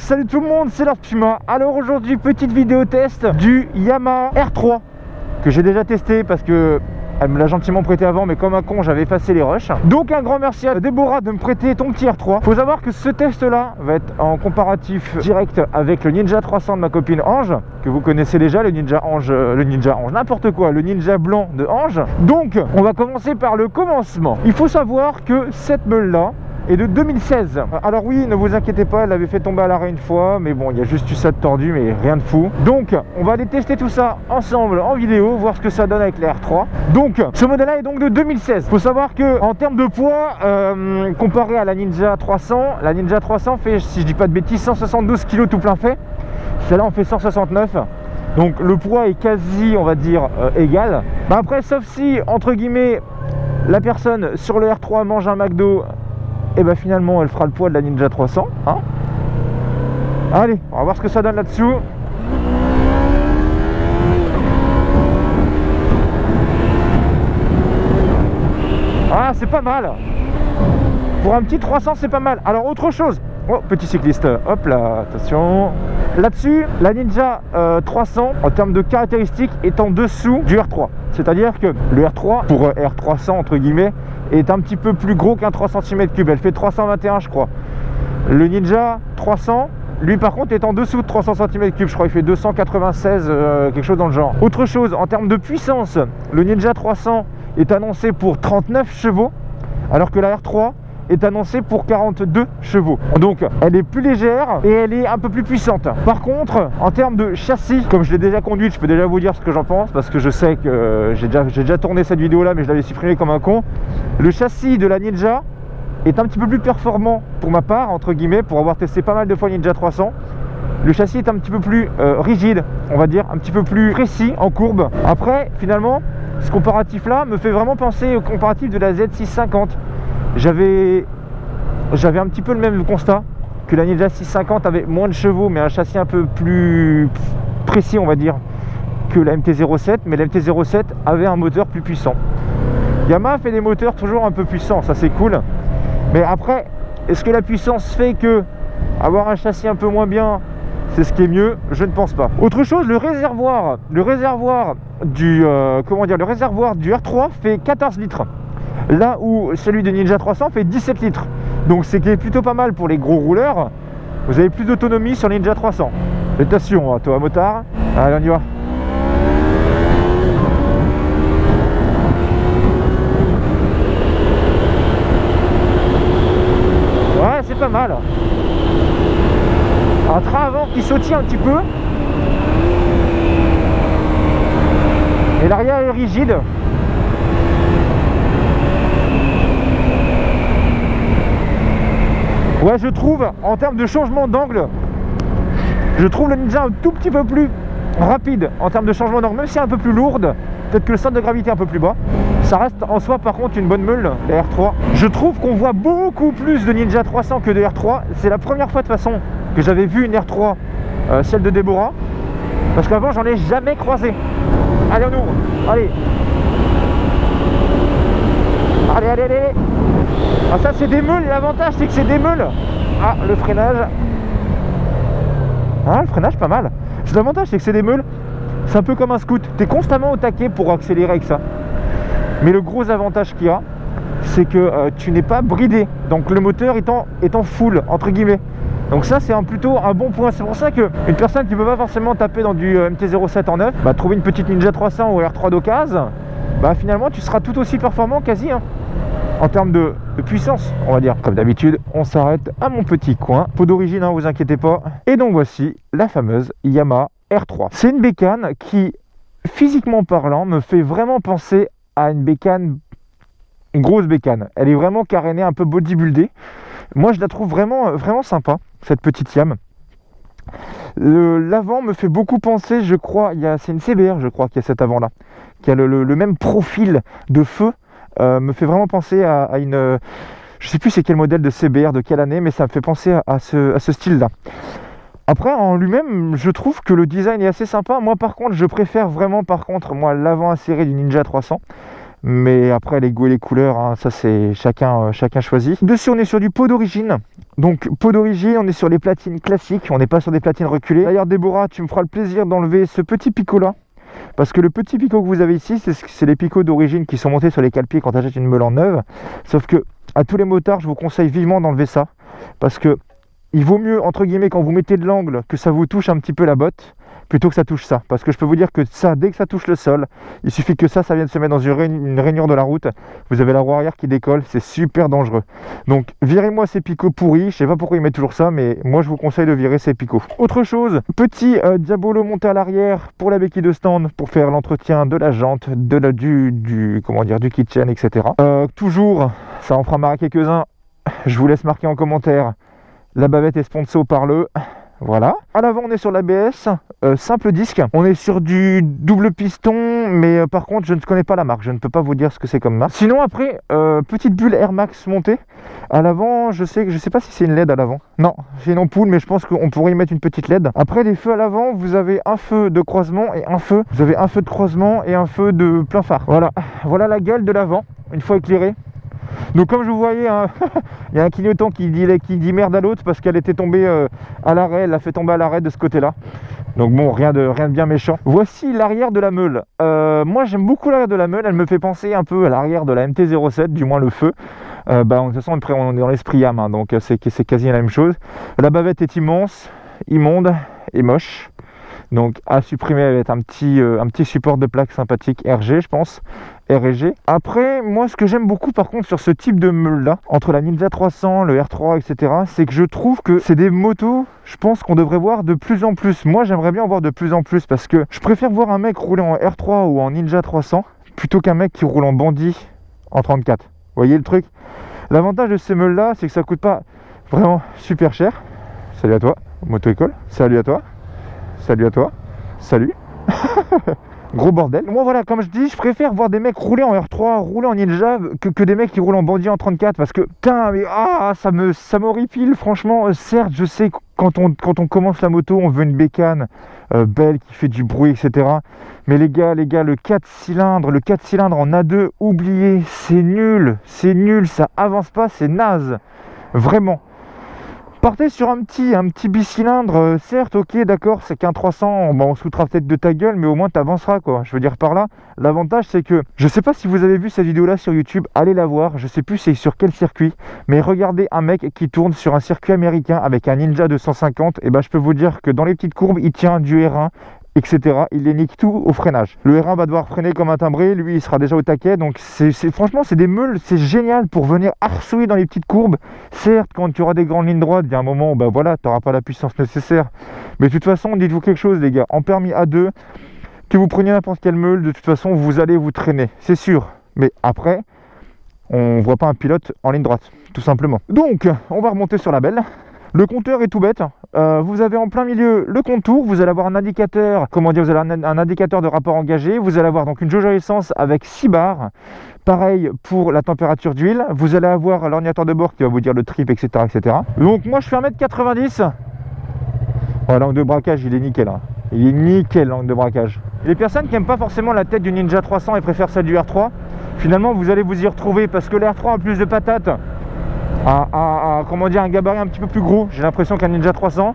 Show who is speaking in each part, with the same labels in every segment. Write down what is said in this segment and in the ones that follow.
Speaker 1: salut tout le monde, c'est Lord Puma. Alors aujourd'hui, petite vidéo test du Yamaha R3 que j'ai déjà testé parce que elle me l'a gentiment prêté avant, mais comme un con j'avais effacé les rushs. Donc un grand merci à Déborah de me prêter ton petit R3. Faut savoir que ce test là va être en comparatif direct avec le Ninja 300 de ma copine Ange, que vous connaissez déjà, le Ninja Ange, n'importe quoi, le Ninja blanc de Ange. Donc on va commencer par le commencement. Il faut savoir que cette meule là et de 2016. Alors oui, ne vous inquiétez pas, elle avait fait tomber à l'arrêt une fois, mais bon, il y a juste eu ça de tordu, mais rien de fou. Donc, on va aller tester tout ça ensemble en vidéo, voir ce que ça donne avec les R3. Donc, ce modèle-là est donc de 2016. Faut savoir que en termes de poids, comparé à la Ninja 300, la Ninja 300 fait, si je dis pas de bêtises, 172 kg tout plein fait. Celle-là, on fait 169. Donc, le poids est quasi, on va dire, égal. Bah après, sauf si, entre guillemets, la personne sur le R3 mange un McDo, et bien finalement elle fera le poids de la Ninja 300 hein. Allez, on va voir ce que ça donne là-dessous. Ah, c'est pas mal. Pour un petit 300 c'est pas mal. Alors autre chose, oh petit cycliste, hop là, attention. Là-dessus, la Ninja 300 en termes de caractéristiques est en dessous du R3. C'est-à-dire que le R3, pour R300 entre guillemets, est un petit peu plus gros qu'un 3 cm3. Elle fait 321 je crois. Le Ninja 300, lui par contre, est en dessous de 300 cm3. Je crois qu'il fait 296, quelque chose dans le genre. Autre chose, en termes de puissance, le Ninja 300 est annoncé pour 39 chevaux, alors que la R3 est annoncée pour 42 chevaux. Donc elle est plus légère et elle est un peu plus puissante. Par contre, en termes de châssis, comme je l'ai déjà conduite, je peux déjà vous dire ce que j'en pense, parce que je sais que j'ai déjà tourné cette vidéo là, mais je l'avais supprimé comme un con. Le châssis de la Ninja est un petit peu plus performant pour ma part, entre guillemets, pour avoir testé pas mal de fois Ninja 300. Le châssis est un petit peu plus rigide, on va dire, un petit peu plus précis en courbe. Après, finalement, ce comparatif là me fait vraiment penser au comparatif de la Z650. J'avais un petit peu le même constat, que la Ninja 650 avait moins de chevaux mais un châssis un peu plus précis, on va dire, que la MT-07, mais la MT-07 avait un moteur plus puissant. Yamaha fait des moteurs toujours un peu puissants, ça c'est cool, mais après, est-ce que la puissance fait que avoir un châssis un peu moins bien, c'est ce qui est mieux? Je ne pense pas. Autre chose, le réservoir du R3 fait 14 litres. Là où celui de Ninja 300 fait 17 litres. Donc c'est plutôt pas mal pour les gros rouleurs. Vous avez plus d'autonomie sur Ninja 300. Attention, toi motard. Allez, on y va. Ouais, c'est pas mal. Un train avant qui sautille un petit peu. Et l'arrière est rigide. Ouais, je trouve, en termes de changement d'angle, je trouve le Ninja un tout petit peu plus rapide en termes de changement d'angle, même si un peu plus lourde, peut-être que le centre de gravité est un peu plus bas. Ça reste en soi par contre une bonne meule, la R3. Je trouve qu'on voit beaucoup plus de Ninja 300 que de R3. C'est la première fois de toute façon que j'avais vu une R3, celle de Déborah, parce qu'avant j'en ai jamais croisé. Allez, on ouvre, allez. Allez, allez, allez. Ah, ça c'est des meules, l'avantage c'est que c'est des meules. Ah, le freinage. Ah, le freinage pas mal. L'avantage c'est que c'est des meules. C'est un peu comme un scoot. Tu es constamment au taquet pour accélérer avec ça. Mais le gros avantage qu'il y a, c'est que tu n'es pas bridé. Donc le moteur est en full, entre guillemets. Donc ça c'est plutôt un bon point. C'est pour ça qu'une personne qui ne peut pas forcément taper dans du MT-07 en neuf, bah, trouver une petite Ninja 300 ou R3 d'occasion, bah, finalement tu seras tout aussi performant quasi, hein. En termes de puissance, on va dire. Comme d'habitude, on s'arrête à mon petit coin. Peau d'origine, hein, vous inquiétez pas. Et donc voici la fameuse Yamaha R3. C'est une bécane qui, physiquement parlant, me fait vraiment penser à une bécane, une grosse bécane. Elle est vraiment carénée, un peu bodybuildée. Moi, je la trouve vraiment, vraiment sympa, cette petite Yam. L'avant me fait beaucoup penser, je crois, c'est une CBR, je crois, qui a cet avant-là, qui a le même profil de feu. Me fait vraiment penser à une... Je sais plus c'est quel modèle de CBR, de quelle année, mais ça me fait penser à ce style-là. Après, en lui-même, je trouve que le design est assez sympa. Moi, par contre, je préfère vraiment, moi, l'avant acéré du Ninja 300. Mais après les goûts et les couleurs, hein, ça c'est chacun choisit. Dessus on est sur du pot d'origine. Donc pot d'origine, on est sur les platines classiques, on n'est pas sur des platines reculées. D'ailleurs Déborah, tu me feras le plaisir d'enlever ce petit picot là. Parce que le petit picot que vous avez ici, c'est les picots d'origine qui sont montés sur les cale-pieds quand tu achètes une meule en neuve. Sauf que à tous les motards, je vous conseille vivement d'enlever ça. Parce que il vaut mieux, entre guillemets, quand vous mettez de l'angle, que ça vous touche un petit peu la botte, plutôt que ça touche ça. Parce que je peux vous dire que ça, dès que ça touche le sol, il suffit que ça vienne se mettre dans une rainure de la route. Vous avez la roue arrière qui décolle, c'est super dangereux. Donc virez-moi ces picots pourris, je sais pas pourquoi ils mettent toujours ça, mais moi je vous conseille de virer ces picots. Autre chose, petit diabolo monté à l'arrière pour la béquille de stand, pour faire l'entretien de la jante, du kitchen, etc. Toujours, ça en fera marrer quelques-uns, je vous laisse marquer en commentaire, la bavette est sponsor par le... Voilà. À l'avant, on est sur l'ABS, simple disque. On est sur du double piston, mais par contre, je ne connais pas la marque. Je ne peux pas vous dire ce que c'est comme marque. Sinon, après, petite bulle Air Max montée. À l'avant, je sais pas si c'est une LED à l'avant. Non, c'est une ampoule, mais je pense qu'on pourrait y mettre une petite LED. Après, les feux à l'avant, vous avez un feu de croisement et un feu. Vous avez un feu de croisement et un feu de plein phare. Voilà. Voilà la gueule de l'avant, une fois éclairée. Donc comme je vous voyais, hein, il y a un clignotant qui dit merde à l'autre parce qu'elle était tombée à l'arrêt, elle l'a fait tomber à l'arrêt de ce côté-là. Donc bon, rien de bien méchant. Voici l'arrière de la meule. Moi j'aime beaucoup l'arrière de la meule, elle me fait penser un peu à l'arrière de la MT-07, du moins le feu. De toute façon on est dans l'esprit YAM, hein, donc c'est quasi la même chose. La bavette est immense, immonde et moche. Donc à supprimer avec un petit support de plaque sympathique RG, je pense, R&G. Après, moi ce que j'aime beaucoup par contre sur ce type de meule là, entre la Ninja 300, le R3, etc., c'est que je trouve que c'est des motos, je pense qu'on devrait voir de plus en plus. Moi j'aimerais bien en voir de plus en plus parce que je préfère voir un mec rouler en R3 ou en Ninja 300 plutôt qu'un mec qui roule en bandit en 34. Vous voyez le truc? L'avantage de ces meules là, c'est que ça coûte pas vraiment super cher. Salut à toi, moto-école. Salut à toi. Salut à toi, salut. Gros bordel. Moi voilà, comme je dis, je préfère voir des mecs rouler en R3, rouler en Ninja que des mecs qui roulent en bandit en 34 parce que putain, mais ça m'horripile franchement. Certes, je sais que quand on commence la moto, on veut une bécane belle qui fait du bruit, etc. Mais les gars, le 4 cylindres en A2, oubliez, c'est nul, ça avance pas, c'est naze, vraiment. Partez sur un petit bicylindre, certes, ok, d'accord, c'est qu'un 300, bon, on se foutra peut-être de ta gueule, mais au moins tu avanceras, quoi. Je veux dire par là, l'avantage c'est que, je sais pas si vous avez vu cette vidéo-là sur YouTube, allez la voir, je sais plus c'est sur quel circuit, mais regardez un mec qui tourne sur un circuit américain avec un Ninja 250, et ben je peux vous dire que dans les petites courbes, il tient du R1, etc. Il les nique tout au freinage. Le R1 va devoir freiner comme un timbré, lui il sera déjà au taquet, donc franchement c'est des meules, c'est génial pour venir harcouiller dans les petites courbes. Certes, quand tu auras des grandes lignes droites, il y a un moment où voilà, tu n'auras pas la puissance nécessaire, mais de toute façon, dites-vous quelque chose les gars, en permis A2, que vous preniez n'importe quelle meule, de toute façon vous allez vous traîner, c'est sûr, mais après on voit pas un pilote en ligne droite, tout simplement. Donc on va remonter sur la belle. Le compteur est tout bête, vous avez en plein milieu le contour, vous allez avoir un indicateur, vous allez un indicateur de rapport engagé, vous allez avoir donc une jauge à essence avec 6 barres, pareil pour la température d'huile, vous allez avoir l'ordinateur de bord qui va vous dire le trip, etc. etc. Donc moi je fais 1m90, l'angle de braquage il est nickel, hein. Il est nickel l'angle de braquage. Les personnes qui n'aiment pas forcément la tête du Ninja 300 et préfèrent celle du R3, finalement vous allez vous y retrouver parce que le R3 en plus de patates, un gabarit un petit peu plus gros, j'ai l'impression qu'un Ninja 300.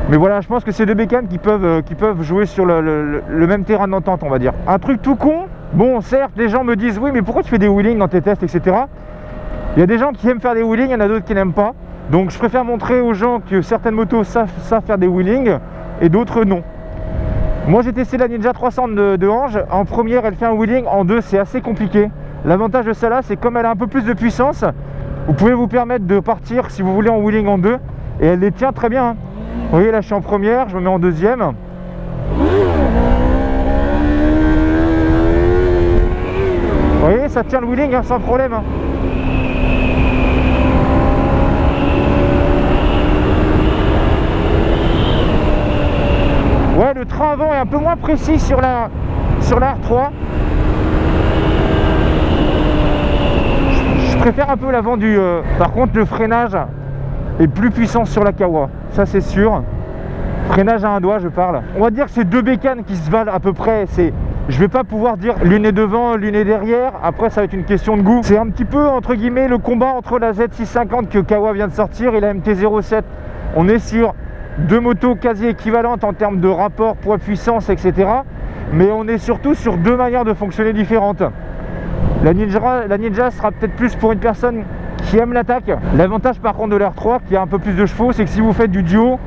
Speaker 1: Mais voilà, je pense que c'est deux bécanes qui peuvent jouer sur le même terrain d'entente, on va dire. Un truc tout con, bon certes les gens me disent oui mais pourquoi tu fais des wheelings dans tes tests, etc. Il y a des gens qui aiment faire des wheelings, il y en a d'autres qui n'aiment pas. Donc je préfère montrer aux gens que certaines motos savent faire des wheelings et d'autres non. Moi j'ai testé la Ninja 300 de Ange, en première elle fait un wheeling, en deux c'est assez compliqué. L'avantage de celle-là c'est comme elle a un peu plus de puissance, vous pouvez vous permettre de partir si vous voulez en wheeling en deux et elle les tient très bien, hein. Vous voyez là je suis en première, je me mets en deuxième. Vous voyez ça tient le wheeling hein, sans problème, hein. Ouais, le train avant est un peu moins précis sur la R3. Je préfère un peu l'avant du... Par contre, le freinage est plus puissant sur la Kawa. Ça, c'est sûr. Freinage à un doigt, je parle. On va dire que c'est deux bécanes qui se valent à peu près. C'est Je vais pas pouvoir dire l'une est devant, l'une est derrière. Après, ça va être une question de goût. C'est un petit peu, entre guillemets, le combat entre la Z650 que Kawa vient de sortir et la MT-07. On est sur deux motos quasi équivalentes en termes de rapport poids-puissance, etc. Mais on est surtout sur deux manières de fonctionner différentes. La Ninja sera peut-être plus pour une personne qui aime l'attaque. L'avantage par contre de l'R3 qui a un peu plus de chevaux, c'est que si vous faites du duo,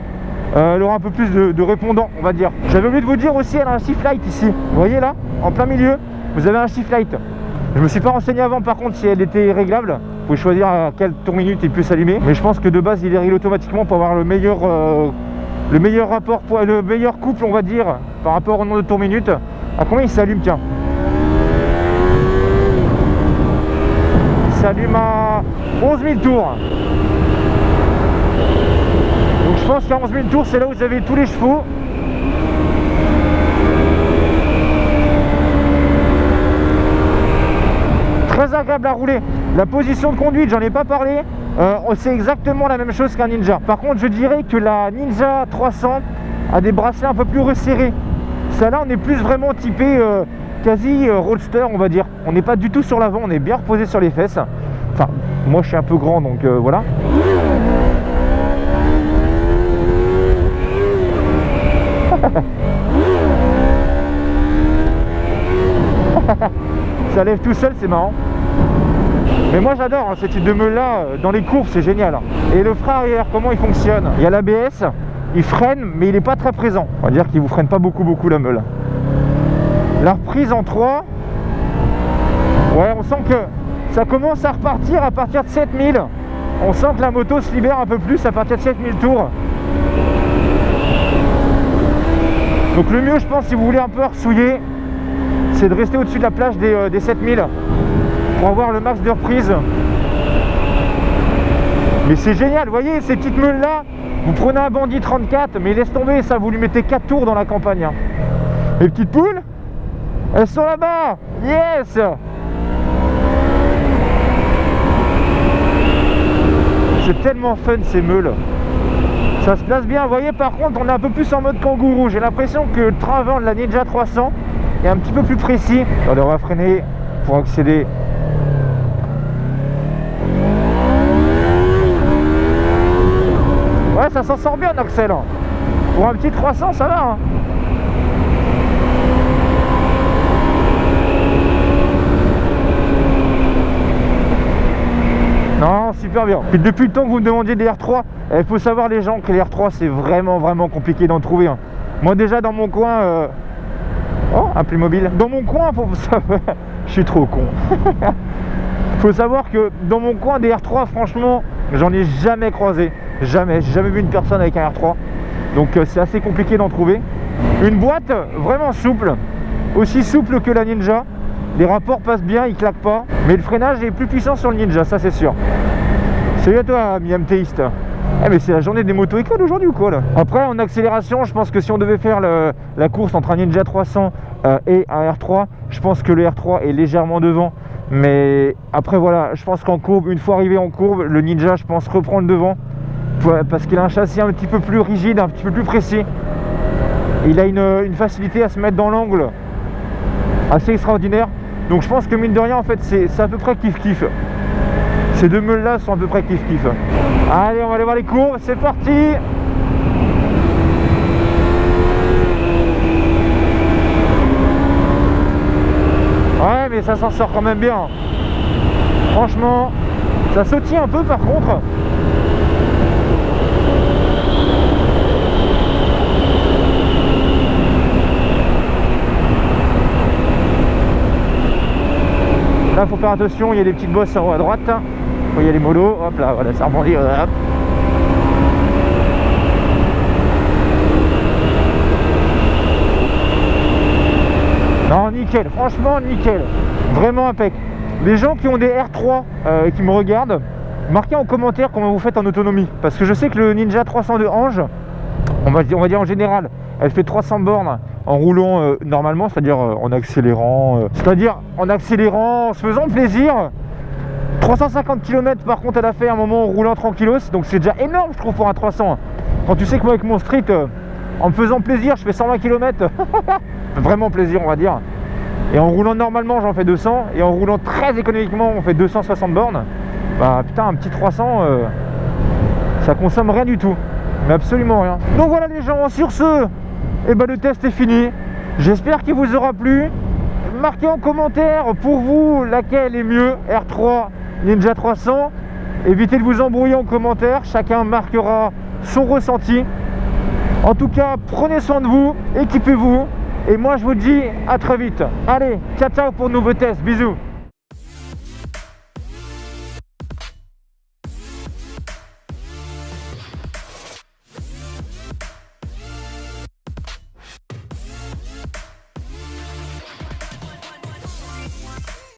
Speaker 1: elle aura un peu plus de répondants, on va dire. J'avais oublié de vous dire aussi, elle a un shift light ici. Vous voyez là, en plein milieu, vous avez un shift light. Je me suis pas renseigné avant par contre si elle était réglable. Vous pouvez choisir à quelle tour minute il peut s'allumer. Mais je pense que de base il est réglé automatiquement pour avoir le meilleur rapport, le meilleur couple on va dire par rapport au nombre de tours minute. À combien il s'allume, tiens? Il s'allume à 11 000 tours. Donc je pense qu'à 11 000 tours c'est là où vous avez tous les chevaux. Très agréable à rouler. La position de conduite, j'en ai pas parlé, c'est exactement la même chose qu'un Ninja. Par contre je dirais que la Ninja 300 a des bracelets un peu plus resserrés. Celle-là on est plus vraiment typé quasi roadster on va dire. On n'est pas du tout sur l'avant, on est bien reposé sur les fesses. Enfin moi je suis un peu grand donc voilà. Ça lève tout seul, c'est marrant. Mais moi j'adore hein, ce type de meule là, dans les courbes c'est génial. Et le frein arrière, comment il fonctionne? Il y a l'ABS, il freine mais il n'est pas très présent. On va dire qu'il vous freine pas beaucoup la meule. La reprise en 3, ouais on sent que ça commence à repartir à partir de 7000. On sent que la moto se libère un peu plus à partir de 7000 tours. Donc le mieux je pense si vous voulez un peu ressouiller, c'est de rester au-dessus de la plage des 7000 pour avoir le max de reprise. Mais c'est génial, vous voyez ces petites meules là, vous prenez un Bandit 34 mais laisse tomber ça, vous lui mettez 4 tours dans la campagne hein. Les petites poules, elles sont là-bas, yes. C'est tellement fun ces meules. Ça se place bien, vous voyez par contre on est un peu plus en mode kangourou. J'ai l'impression que le train avant de la Ninja 300 est un petit peu plus précis. Alors on va freiner pour accéder. Ouais ça s'en sort bien Axel. Pour un petit 300 ça va hein. Non, super bien. Puis depuis le temps que vous me demandiez des R3, il faut savoir les gens que les R3 c'est vraiment compliqué d'en trouver hein. Moi déjà dans mon coin oh un Playmobil. Dans mon coin pour savoir je suis trop con. Faut savoir que dans mon coin des R3 franchement j'en ai jamais croisé. Jamais, j'ai jamais vu une personne avec un R3. Donc c'est assez compliqué d'en trouver. Une boîte vraiment souple, aussi souple que la Ninja. Les rapports passent bien, ils claquent pas. Mais le freinage est plus puissant sur le Ninja, ça c'est sûr. Salut à toi, ami MTiste. Eh mais c'est la journée des moto-écoles aujourd'hui ou quoi là? Après en accélération, je pense que si on devait faire la course entre un Ninja 300 et un R3, je pense que le R3 est légèrement devant. Mais après voilà, je pense qu'en courbe, une fois arrivé en courbe, le Ninja je pense reprend le devant. Parce qu'il a un châssis un petit peu plus rigide, un petit peu plus précis. Il a une facilité à se mettre dans l'angle assez extraordinaire. Donc je pense que mine de rien en fait c'est à peu près kiff-kiff. Ces deux meules là sont à peu près kiff-kiff. Allez on va aller voir les courbes, c'est parti. Ouais mais ça s'en sort quand même bien. Franchement, ça sautille un peu par contre. Là faut faire attention, il y a des petites bosses en haut à droite. Il y a les molos, hop là, voilà, ça rebondit. Hop. Non, nickel, franchement nickel. Vraiment impec. Les gens qui ont des R3 et qui me regardent, marquez en commentaire comment vous faites en autonomie. Parce que je sais que le Ninja 300 de Ange, on va dire en général, elle fait 300 bornes en roulant normalement, c'est-à-dire en accélérant, en se faisant plaisir. 350 km par contre elle a fait un moment en roulant tranquillos, donc c'est déjà énorme je trouve pour un 300. Quand tu sais que moi avec mon street, en me faisant plaisir, je fais 120 km, vraiment plaisir on va dire. Et en roulant normalement, j'en fais 200. Et en roulant très économiquement, on fait 260 bornes. Bah putain, un petit 300, ça consomme rien du tout. Mais absolument rien. Donc voilà les gens, sur ce, et ben le test est fini. J'espère qu'il vous aura plu. Marquez en commentaire pour vous laquelle est mieux, R3, Ninja 300. Évitez de vous embrouiller en commentaire, chacun marquera son ressenti. En tout cas, prenez soin de vous, équipez-vous. Et moi je vous dis à très vite. Allez, ciao ciao pour de nouveaux tests, bisous.